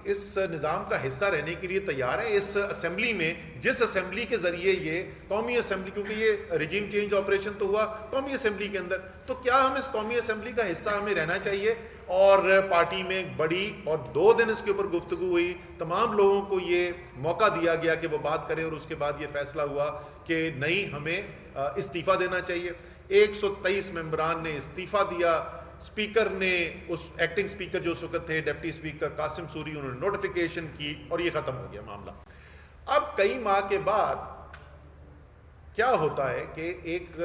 اس نظام کا حصہ رہنے کے لیے تیار ہے اس اسمبلی میں، جس اسمبلی کے ذریعے یہ قومی اسمبلی، کیونکہ یہ رجیم چینج آپریشن تو ہوا قومی اسمبلی کے اندر، تو کیا ہم اس قومی اسمبلی کا حصہ ہمیں رہنا چاہیے؟ اور پارٹی میں بڑی، اور 2 دن اس کے اوپر گفتگو ہوئی، تمام لوگوں کو یہ موقع دیا گیا کہ وہ بات کریں، اور اس کے بعد یہ فیصلہ ہوا کہ نہیں، ہمیں استعفیٰ دینا چاہیے۔ 123 ممبران نے استعفیٰ دیا۔ اسپیکر نے، اس ایکٹنگ اسپیکر جو اس وقت تھے، ڈپٹی اسپیکر قاسم سوری، انہوں نے نوٹیفیکیشن کی اور یہ ختم ہو گیا معاملہ۔ اب کئی ماہ کے بعد کیا ہوتا ہے کہ ایک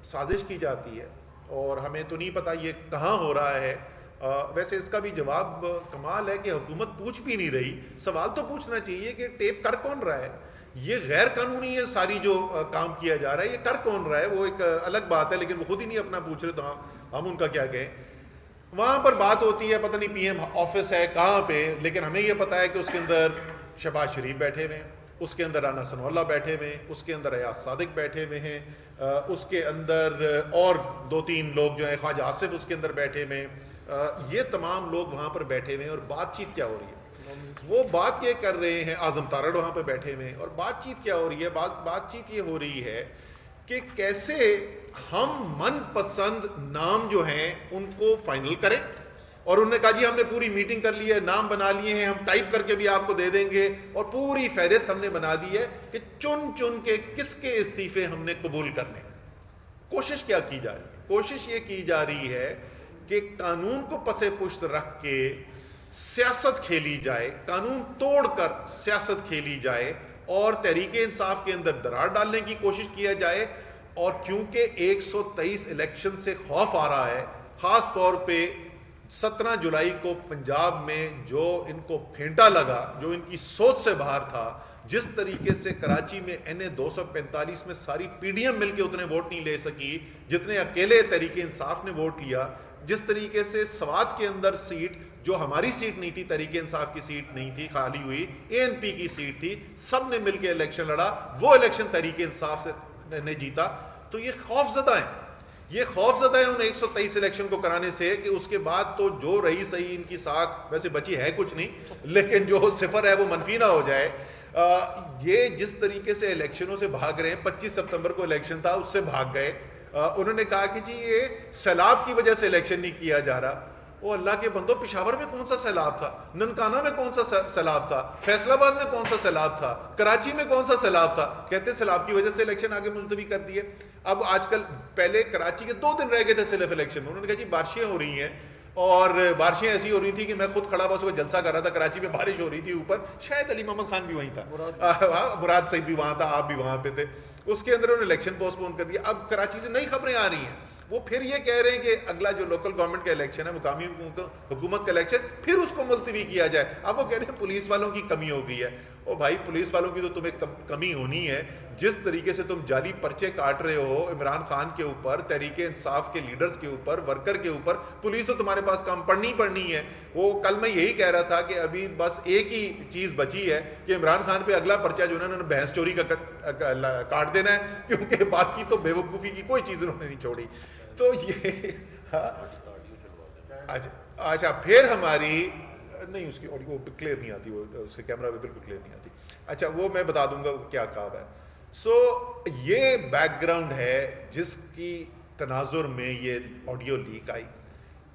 سازش کی جاتی ہے، اور ہمیں تو نہیں پتا یہ کہاں ہو رہا ہے۔ ویسے اس کا بھی جواب کمال ہے کہ حکومت پوچھ بھی نہیں رہی۔ سوال تو پوچھنا چاہیے کہ ٹیپ کر کون رہا ہے؟ یہ غیر قانونی ہے ساری جو کام کیا جا رہا ہے، یہ کر کون رہا ہے؟ وہ ایک الگ بات ہے، لیکن وہ خود ہی نہیں اپنا پوچھ رہے، تو ہم ان کا کیا کہیں؟ وہاں پر بات ہوتی ہے، پتہ نہیں پی ایم آفس ہے کہاں پہ، لیکن ہمیں یہ پتا ہے کہ اس کے اندر شہباز شریف بیٹھے ہوئے ہیں، اس کے اندر رانا ثناء اللہ بیٹھے ہوئے ہیں، اس کے اندر ایاز صادق بیٹھے ہوئے ہیں، اس کے اندر اور 2-3 لوگ جو ہیں، خواجہ آصف اس کے اندر بیٹھے ہوئے ہیں۔ یہ تمام لوگ وہاں پر بیٹھے ہوئے ہیں، اور بات چیت کیا ہو رہی ہے؟ وہ بات یہ کر رہے ہیں، اعظم تارڑ وہاں پہ بیٹھے ہوئے ہیں، اور بات چیت کیا ہو رہی ہے؟ بات چیت یہ ہو رہی ہے کہ کیسے ہم من پسند نام جو ہیں ان کو فائنل کریں، اور انہوں نے کہا جی ہم نے پوری میٹنگ کر لی ہے، نام بنا لیے ہیں، ہم ٹائپ کر کے بھی آپ کو دے دیں گے، اور پوری فہرست ہم نے بنا دی ہے کہ چن کے کس کے استعفے ہم نے قبول کرنے۔ کوشش کیا کی جا رہی ہے؟ کوشش یہ کی جا رہی ہے کہ قانون کو پس پشت رکھ کے سیاست کھیلی جائے، قانون توڑ کر سیاست کھیلی جائے، اور تحریک انصاف کے اندر درار ڈالنے کی کوشش کیا جائے۔ اور کیونکہ 123 الیکشن سے خوف آ رہا ہے، خاص طور پہ 17 جولائی کو پنجاب میں جو ان کو پھینٹا لگا، جو ان کی سوچ سے باہر تھا، جس طریقے سے کراچی میں NA 245 میں ساری پی ڈی ایم مل کے اتنے ووٹ نہیں لے سکی جتنے اکیلے تحریک انصاف نے ووٹ لیا، جس طریقے سے سوات کے اندر سیٹ جو ہماری سیٹ نہیں تھی، تحریک انصاف کی سیٹ نہیں تھی، خالی ہوئی ANP کی سیٹ تھی، سب نے مل کے الیکشن لڑا، وہ الیکشن تحریک انصاف سے نے جیتا۔ تو یہ خوف زدہ ہیں، یہ خوف زدہ ہے ان 123 الیکشن کو کرانے سے، کہ اس کے بعد تو جو رہی صحیح ان کی ساکھ ویسے بچی ہے کچھ نہیں، لیکن جو صفر ہے وہ منفی نہ ہو جائے۔ یہ جس طریقے سے الیکشنوں سے بھاگ رہے ہیں، 25 ستمبر کو الیکشن تھا، اس سے بھاگ گئے۔ انہوں نے کہا کہ جی یہ سیلاب کی وجہ سے الیکشن نہیں کیا جا رہا۔ وہ اللہ کے بندو، پشاور میں کون سا سیلاب تھا؟ ننکانہ میں کون سا سیلاب تھا؟ فیصل آباد میں کون سا سیلاب تھا؟ کراچی میں کون سا سیلاب تھا؟ کہتے سیلاب کی وجہ سے الیکشن آگے ملتوی کر دیے۔ اب آج کل، پہلے کراچی کے 2 دن رہ گئے تھے صرف الیکشن میں، انہوں نے کہا جی بارشیں ہو رہی ہیں، اور بارشیں ایسی ہو رہی تھی کہ میں خود کھڑا ہوا اس وقت جلسہ کر رہا تھا، کراچی میں بارش ہو رہی تھی اوپر، شاید علی محمد خان بھی وہیں تھا، مراد سعید بھی وہاں تھا، آپ بھی وہاں پہ تھے۔ اس کے اندر انہوں نے الیکشن پوسٹ پون کر دیا۔ اب کراچی سے نئی خبریں آ رہی ہیں، وہ پھر یہ کہہ رہے ہیں کہ اگلا جو لوکل گورنمنٹ کا الیکشن ہے، مقامی حکومت کا الیکشن، پھر اس کو ملتوی کیا جائے۔ اب وہ کہہ رہے ہیں پولیس والوں کی کمی ہو گئی ہے۔ او بھائی، پولیس والوں کی تو تمہیں کمی ہونی ہے، جس طریقے سے تم جعلی پرچے کاٹ رہے ہو عمران خان کے اوپر، تحریک انصاف کے لیڈرز کے اوپر، ورکر کے اوپر، پولیس تو تمہارے پاس کام پڑنی ہے۔ وہ کل میں یہی کہہ رہا تھا کہ ابھی بس ایک ہی چیز بچی ہے کہ عمران خان پہ اگلا پرچہ جو ہے انہوں نے بھینس چوری کا کاٹ دینا ہے، کیونکہ باقی تو بے وقوفی کی کوئی چیز انہوں نے نہیں چھوڑی۔ تو یہ اچھا، پھر ہماری نہیں، اس کی آڈیو کلیئر نہیں آتی، وہ اس کے کیمرہ پہ بالکل کلیئر نہیں آتی۔ اچھا، وہ میں بتا دوں گا کیا کہا ہے۔ سو یہ بیک گراؤنڈ ہے جس کی تناظر میں یہ آڈیو لیک آئی۔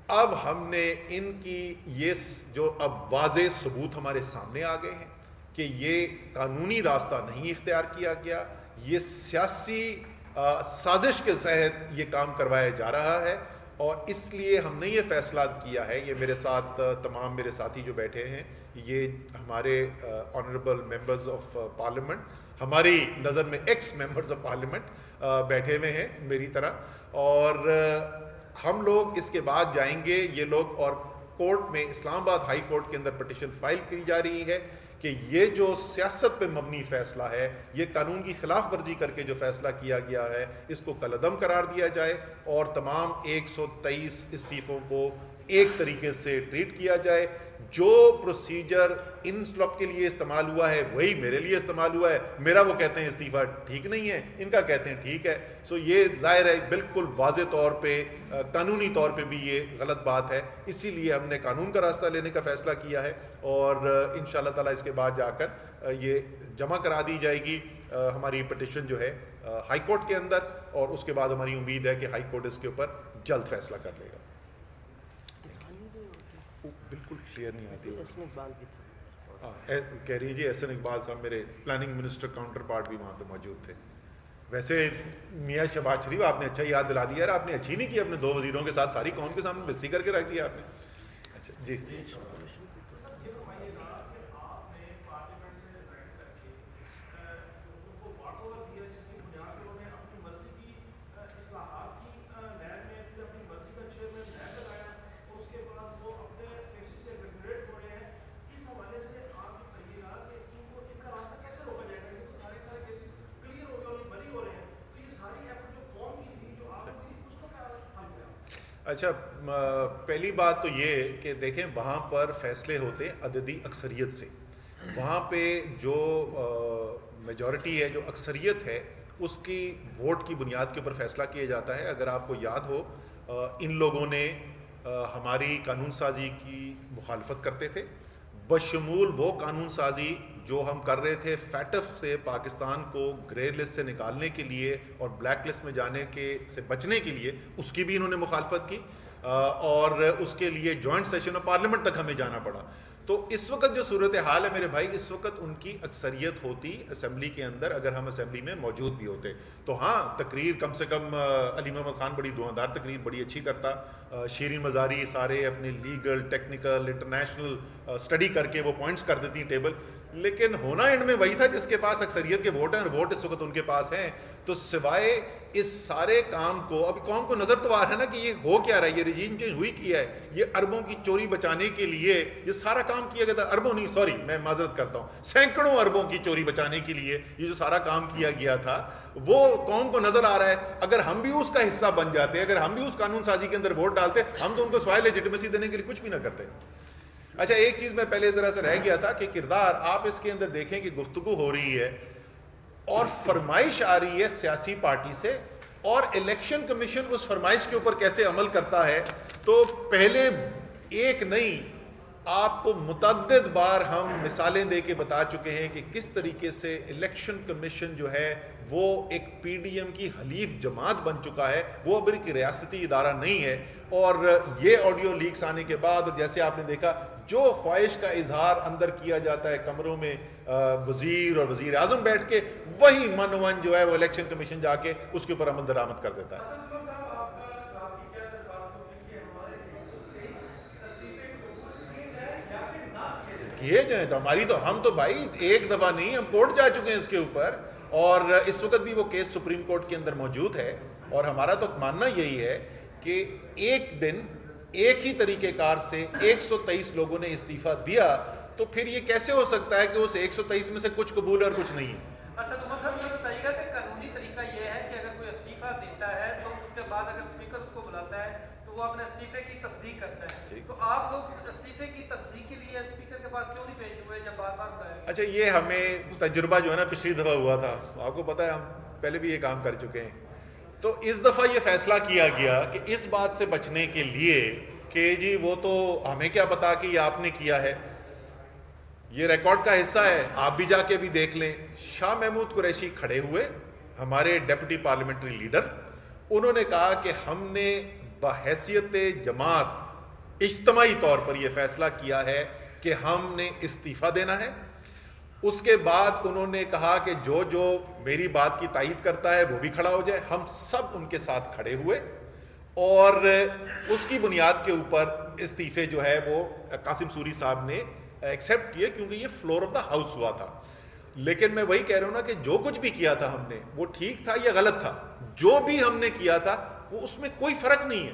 اب ہم نے ان کی یہ جو اب واضح ثبوت ہمارے سامنے آ گئے ہیں کہ یہ قانونی راستہ نہیں اختیار کیا گیا، یہ سیاسی سازش کے تحت یہ کام کروایا جا رہا ہے، اور اس لیے ہم نے یہ فیصلہ کیا ہے۔ یہ میرے ساتھ تمام میرے ساتھی جو بیٹھے ہیں، یہ ہمارے آنریبل ممبرز آف پارلیمنٹ، ہماری نظر میں ایکس ممبرز آف پارلیمنٹ بیٹھے ہوئے ہیں میری طرح، اور ہم لوگ اس کے بعد جائیں گے، یہ لوگ، اور کورٹ میں اسلام آباد ہائی کورٹ کے اندر پٹیشن فائل کی جا رہی ہے کہ یہ جو سیاست پہ مبنی فیصلہ ہے، یہ قانون کی خلاف ورزی کر کے جو فیصلہ کیا گیا ہے، اس کو کالعدم قرار دیا جائے، اور تمام 123 استعفوں کو ایک طریقے سے ٹریٹ کیا جائے. جو پروسیجر ان سب کے لیے استعمال ہوا ہے وہی میرے لیے استعمال ہوا ہے. میرا وہ کہتے ہیں استعفیٰ ٹھیک نہیں ہے, ان کا کہتے ہیں ٹھیک ہے. سو یہ ظاہر ہے بالکل واضح طور پہ قانونی طور پہ بھی یہ غلط بات ہے. اسی لیے ہم نے قانون کا راستہ لینے کا فیصلہ کیا ہے, اور انشاءاللہ تعالیٰ اس کے بعد جا کر یہ جمع کرا دی جائے گی ہماری پٹیشن جو ہے ہائی کورٹ کے اندر, اور اس کے بعد ہماری امید ہے کہ ہائی کورٹ اس کے اوپر جلد فیصلہ کر لے گا. بالکل کلیئر نہیں آتی. کہہ رہی ہے جی احسن اقبال صاحب میرے پلاننگ منسٹر کاؤنٹر پارٹ بھی وہاں پہ موجود تھے. ویسے میاں شہباز شریف آپ نے اچھا یاد دلا دیا یار, آپ نے اچھی نہیں کی اپنے 2 وزیروں کے ساتھ ساری قوم کے سامنے بستی کر کے رکھ دیا آپ نے. اچھا جی اچھا, پہلی بات تو یہ کہ دیکھیں وہاں پر فیصلے ہوتے عددی اکثریت سے. وہاں پہ جو میجورٹی ہے, جو اکثریت ہے, اس کی ووٹ کی بنیاد کے اوپر فیصلہ کیا جاتا ہے. اگر آپ کو یاد ہو ان لوگوں نے ہماری قانون سازی کی مخالفت کرتے تھے, بشمول وہ قانون سازی جو ہم کر رہے تھے فیٹف سے پاکستان کو گرے لسٹ سے نکالنے کے لیے اور بلیک لسٹ میں جانے کے سے بچنے کے لیے, اس کی بھی انہوں نے مخالفت کی, اور اس کے لیے جوائنٹ سیشن آف پارلیمنٹ تک ہمیں جانا پڑا. تو اس وقت جو صورتحال ہے میرے بھائی, اس وقت ان کی اکثریت ہوتی اسمبلی کے اندر, اگر ہم اسمبلی میں موجود بھی ہوتے تو ہاں تقریر کم سے کم علی محمد خان بڑی دھواں دار تقریر بڑی اچھی کرتا, شیرین مزاری سارے اپنے لیگل ٹیکنیکل انٹرنیشنل اسٹڈی کر کے وہ پوائنٹس کر دیتی ٹیبل, لیکن ہونا اینڈ میں وہی تھا جس کے پاس اکثریت کے ووٹ ہیں, اور ووٹ اس وقت ان کے پاس ہیں. تو سوائے اس سارے کام کو, اب قوم کو نظر تو آ رہا ہے نا کہ یہ ہو کیا رہا ہے, یہ رجیم چینج ہوئی کیا ہے, یہ اربوں کی چوری بچانے کے لیے یہ سارا کام کیا گیا تھا. اربوں نہیں, سوری میں معذرت کرتا ہوں, سینکڑوں اربوں کی چوری بچانے کے لیے یہ جو سارا کام کیا گیا تھا وہ قوم کو نظر آ رہا ہے. اگر ہم بھی اس کا حصہ بن جاتے, اگر ہم بھی اس قانون سازی کے اندر ووٹ ڈالتے, ہم تو ان کو سوائے لیجٹمیسی دینے کے لیے کچھ بھی نہ کرتے. اچھا, ایک چیز میں پہلے ذرا سے رہ گیا تھا کہ کردار, آپ اس کے اندر دیکھیں کہ گفتگو ہو رہی ہے اور فرمائش آ رہی ہے سیاسی پارٹی سے, اور الیکشن کمیشن اس فرمائش کے اوپر کیسے عمل کرتا ہے. تو پہلے ایک نہیں, آپ کو متعدد بار ہم مثالیں دے کے بتا چکے ہیں کہ کس طریقے سے الیکشن کمیشن جو ہے وہ ایک پی ڈی ایم کی حلیف جماعت بن چکا ہے, وہ اب ایک ریاستی ادارہ نہیں ہے. اور یہ آڈیو لیکس آنے کے بعد جیسے آپ نے دیکھا, جو خواہش کا اظہار اندر کیا جاتا ہے کمروں میں وزیر اور وزیر اعظم بیٹھ کے, وہی منون جو ہے وہ الیکشن کمیشن جا کے اس کے اوپر عمل درآمد کر دیتا ہے. کیے جائیں تو ہماری تو, ہم تو بھائی ایک دفعہ نہیں, ہم کورٹ جا چکے ہیں اس کے اوپر, اور اس وقت بھی وہ کیس سپریم کورٹ کے اندر موجود ہے. اور ہمارا تو ماننا یہی ہے کہ ایک دن ایک ہی طریقہ کار سے 123 لوگوں نے استعفیٰ دیا, تو پھر یہ کیسے ہو سکتا ہے کہ اس 123 میں سے کچھ قبول اور کچھ نہیں. اسد عمر صاحب یہ بتائیے گا کہ قانونی طریقہ یہ ہے کہ اگر کوئی استعفیٰ دیتا ہے تو اس کے بعد اگر اسپیکر اس کو بلاتا ہے تو وہ اپنے استعفے کی تصدیق کرتا ہے, تو آپ لوگ استعفے کی تصدیق کے لیے اسپیکر کے پاس کیوں نہیں پیش ہوئے جب بار بار بلایا گیا؟ اچھا, یہ ہمیں تجربہ جو ہے نا پچھلی دفعہ ہوا تھا, آپ کو پتہ ہے ہم پہلے بھی یہ کام کر چکے ہیں. تو اس دفعہ یہ فیصلہ کیا گیا کہ اس بات سے بچنے کے لیے کہ جی وہ تو ہمیں کیا پتا کہ یہ آپ نے کیا ہے, یہ ریکارڈ کا حصہ ہے, آپ بھی جا کے بھی دیکھ لیں. شاہ محمود قریشی کھڑے ہوئے, ہمارے ڈیپٹی پارلیمنٹری لیڈر, انہوں نے کہا کہ ہم نے بحیثیت جماعت اجتماعی طور پر یہ فیصلہ کیا ہے کہ ہم نے استعفیٰ دینا ہے. اس کے بعد انہوں نے کہا کہ جو جو میری بات کی تائید کرتا ہے وہ بھی کھڑا ہو جائے. ہم سب ان کے ساتھ کھڑے ہوئے اور اس کی بنیاد کے اوپر استعفے جو ہے وہ قاسم سوری صاحب نے ایکسیپٹ کیے, کیونکہ یہ فلور آف دا ہاؤس ہوا تھا. لیکن میں وہی کہہ رہا ہوں نا کہ جو کچھ بھی کیا تھا ہم نے وہ ٹھیک تھا یا غلط تھا, جو بھی ہم نے کیا تھا وہ اس میں کوئی فرق نہیں ہے.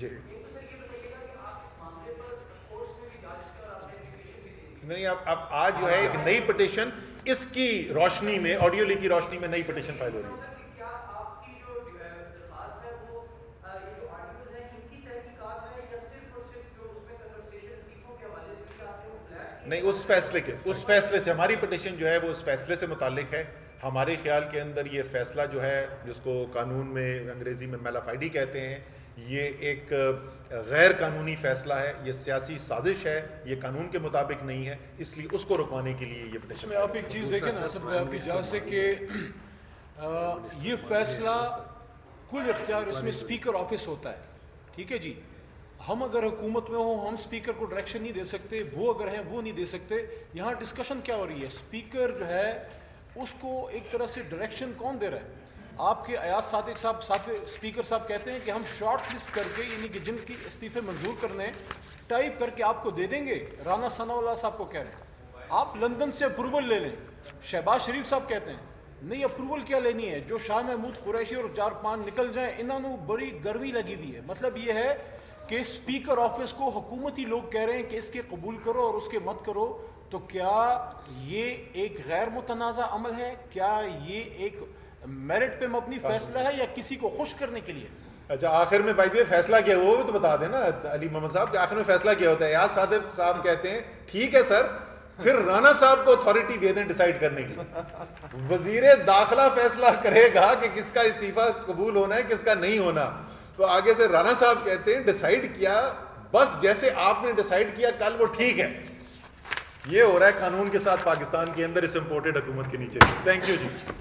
جی نہیں، اب آج جو ہے ایک نئی پٹیشن اس کی روشنی میں، آڈیو لیک کی روشنی میں نئی پٹیشن فائل ہو رہی ہے. نہیں، اس فیصلے سے ہماری پٹیشن جو ہے وہ اس فیصلے سے متعلق ہے. ہمارے خیال کے اندر یہ فیصلہ جو ہے، جس کو قانون میں انگریزی میں میلافائڈی کہتے ہیں، یہ ایک غیر قانونی فیصلہ ہے، یہ سیاسی سازش ہے، یہ قانون کے مطابق نہیں ہے، اس لیے اس کو رکوانے کے لیے یہ پٹیشن. میں آپ ایک چیز دیکھیں نا اسد بھائی آپ کی اجازت سے کہ یہ فیصلہ کل اختیار اس میں اسپیکر آفس ہوتا ہے. ٹھیک ہے جی، ہم اگر حکومت میں ہوں ہم اسپیکر کو ڈائریکشن نہیں دے سکتے، وہ اگر ہیں وہ نہیں دے سکتے. یہاں ڈسکشن کیا ہو رہی ہے؟ اسپیکر جو ہے اس کو ایک طرح سے ڈائریکشن کون دے رہا ہے؟ آپ کے ایاز صادق صاحب اسپیکر صاحب کہتے ہیں کہ ہم شارٹ لسٹ کر کے، یعنی کہ جن کی استعفے منظور کرنے ٹائپ کر کے آپ کو دے دیں گے. رانا ثناء اللہ صاحب کو کہہ رہے ہیں آپ لندن سے اپروول لے لیں. شہباز شریف صاحب کہتے ہیں نہیں اپروول کیا لینی ہے، جو شاہ محمود قریشی اور 4-5 نکل جائیں. انہوں نے بڑی گرمی لگی ہوئی ہے. مطلب یہ ہے کہ اسپیکر آفس کو حکومتی لوگ کہہ رہے ہیں کہ اس کے قبول کرو اور اس کے مت کرو. تو کیا یہ ایک غیر متنازع عمل ہے؟ کیا یہ ایک میرٹ پہ مبنی فیصلہ ہے یا کسی کو خوش کرنے کے لیے؟ اچھا، آخر میں بھائی فیصلہ کیا ہوا وہ تو بتا دینا علی محمد صاحب کہ آخر میں فیصلہ کیا ہوتا ہے. ایاز صادق صاحب کہتے ہیں ٹھیک ہے سر، پھر رانا صاحب کو اتھارٹی دے دیں ڈیسائیڈ کرنے کی. وزیر داخلہ فیصلہ کرے گا کہ کس کا استعفیٰ قبول ہونا ہے کس کا نہیں ہونا. تو آگے سے رانا صاحب کہتے ہیں ڈیسائیڈ کیا، بس جیسے آپ نے ڈیسائیڈ کیا کل وہ ٹھیک ہے. یہ ہو رہا ہے قانون کے ساتھ پاکستان کے اندر اس امپورٹڈ حکومت کے نیچے. Thank you G.